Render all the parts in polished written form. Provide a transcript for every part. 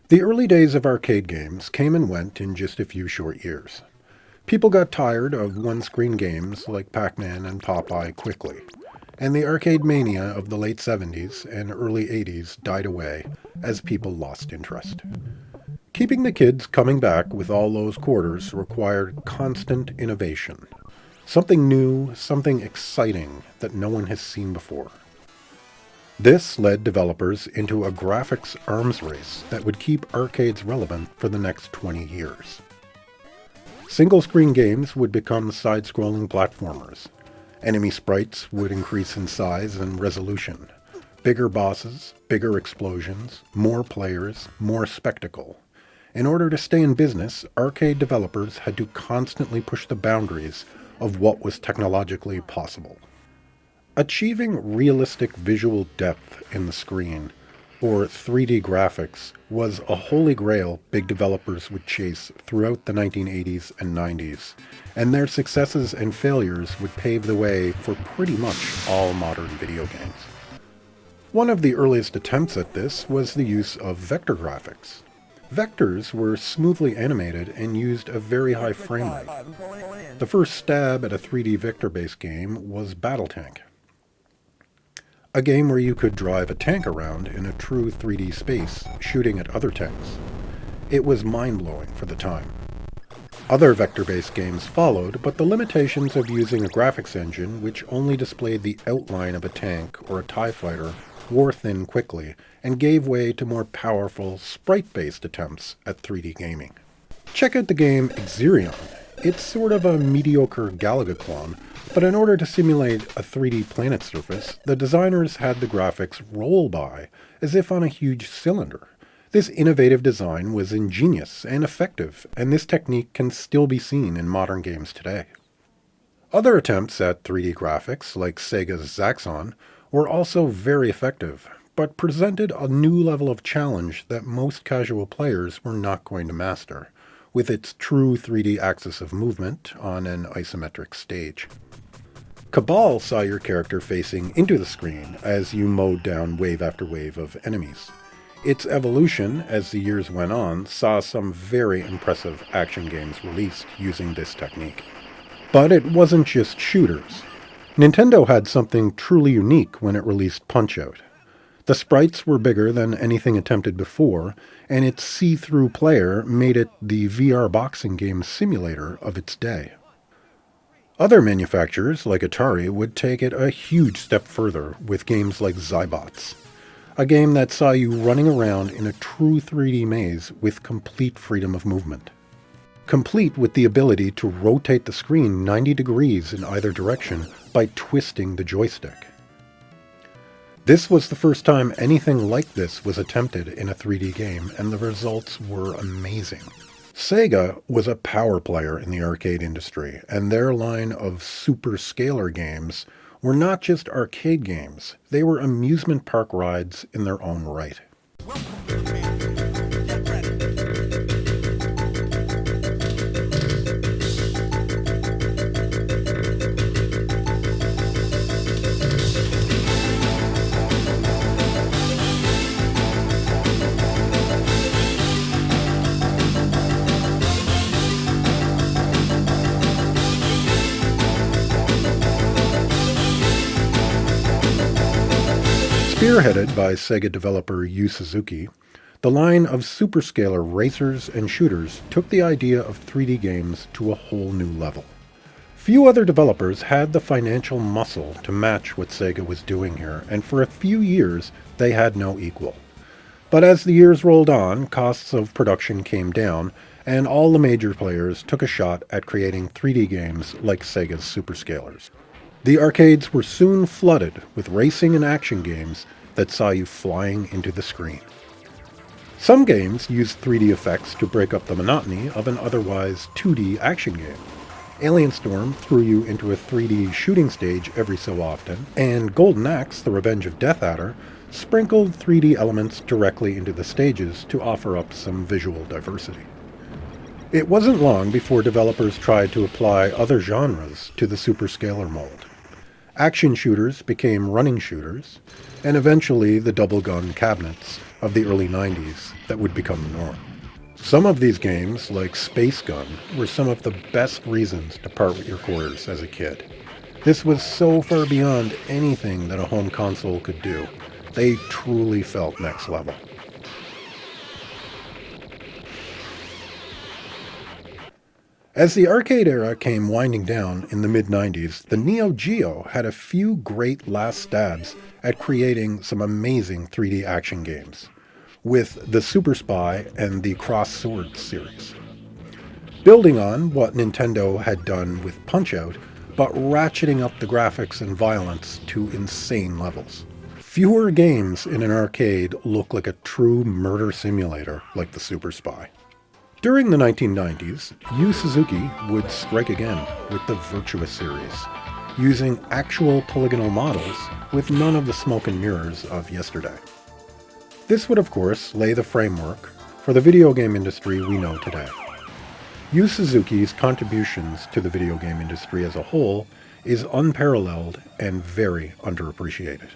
The early days of arcade games came and went in just a few short years. People got tired of one-screen games like Pac-Man and Popeye quickly, and the arcade mania of the late 70s and early 80s died away as people lost interest. Keeping the kids coming back with all those quarters required constant innovation. Something new, something exciting that no one has seen before. This led developers into a graphics arms race that would keep arcades relevant for the next 20 years. Single-screen games would become side-scrolling platformers. Enemy sprites would increase in size and resolution. Bigger bosses, bigger explosions, more players, more spectacle. In order to stay in business, arcade developers had to constantly push the boundaries of what was technologically possible. Achieving realistic visual depth in the screen, or 3D graphics, was a holy grail big developers would chase throughout the 1980s and 90s, and their successes and failures would pave the way for pretty much all modern video games. One of the earliest attempts at this was the use of vector graphics. Vectors were smoothly animated and used a very high frame rate. The first stab at a 3D vector-based game was Battletank, a game where you could drive a tank around in a true 3D space, shooting at other tanks. It was mind-blowing for the time. Other vector-based games followed, but the limitations of using a graphics engine which only displayed the outline of a tank or a TIE fighter wore thin quickly, and gave way to more powerful, sprite-based attempts at 3D gaming. Check out the game Exerion. It's sort of a mediocre Galaga clone, but in order to simulate a 3D planet surface, the designers had the graphics roll by as if on a huge cylinder. This innovative design was ingenious and effective, and this technique can still be seen in modern games today. Other attempts at 3D graphics, like Sega's Zaxxon, were also very effective, but presented a new level of challenge that most casual players were not going to master, with its true 3D axis of movement on an isometric stage. Cabal saw your character facing into the screen as you mowed down wave after wave of enemies. Its evolution, as the years went on, saw some very impressive action games released using this technique. But it wasn't just shooters. Nintendo had something truly unique when it released Punch-Out! The sprites were bigger than anything attempted before, and its see-through player made it the VR boxing game simulator of its day. Other manufacturers, like Atari, would take it a huge step further with games like ZBOX, a game that saw you running around in a true 3D maze with complete freedom of movement, complete with the ability to rotate the screen 90 degrees in either direction by twisting the joystick. This was the first time anything like this was attempted in a 3D game, and the results were amazing. Sega was a power player in the arcade industry, and their line of super scalar games were not just arcade games, they were amusement park rides in their own right. Spearheaded by Sega developer Yu Suzuki, the line of superscalar racers and shooters took the idea of 3D games to a whole new level. Few other developers had the financial muscle to match what Sega was doing here, and for a few years they had no equal. But as the years rolled on, costs of production came down, and all the major players took a shot at creating 3D games like Sega's superscalars. The arcades were soon flooded with racing and action games that saw you flying into the screen. Some games used 3D effects to break up the monotony of an otherwise 2D action game. Alien Storm threw you into a 3D shooting stage every so often, and Golden Axe, The Revenge of Death Adder, sprinkled 3D elements directly into the stages to offer up some visual diversity. It wasn't long before developers tried to apply other genres to the superscalar mold. Action shooters became running shooters, and eventually the double-gun cabinets of the early 90s that would become the norm. Some of these games, like Space Gun, were some of the best reasons to part with your quarters as a kid. This was so far beyond anything that a home console could do. They truly felt next level. As the arcade era came winding down in the mid-90s, the NeoGeo had a few great last stabs at creating some amazing 3D action games, with the Super Spy and the Cross Swords series. Building on what Nintendo had done with Punch-Out, but ratcheting up the graphics and violence to insane levels. Fewer games in an arcade look like a true murder simulator like the Super Spy. During the 1990s, Yu Suzuki would strike again with the Virtua series, using actual polygonal models with none of the smoke and mirrors of yesterday. This would, of course, lay the framework for the video game industry we know today. Yu Suzuki's contributions to the video game industry as a whole is unparalleled and very underappreciated.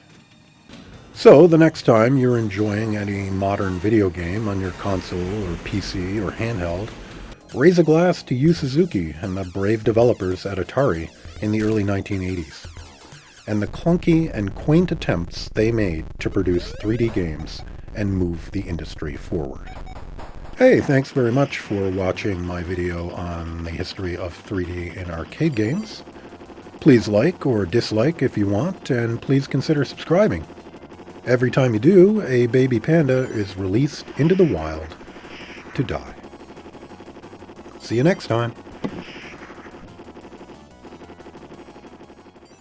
So, the next time you're enjoying any modern video game on your console or PC or handheld, raise a glass to Yu Suzuki and the brave developers at Atari in the early 1980s, and the clunky and quaint attempts they made to produce 3D games and move the industry forward. Hey, thanks very much for watching my video on the history of 3D in arcade games. Please like or dislike if you want, and please consider subscribing. Every time you do, a baby panda is released into the wild to die. See you next time.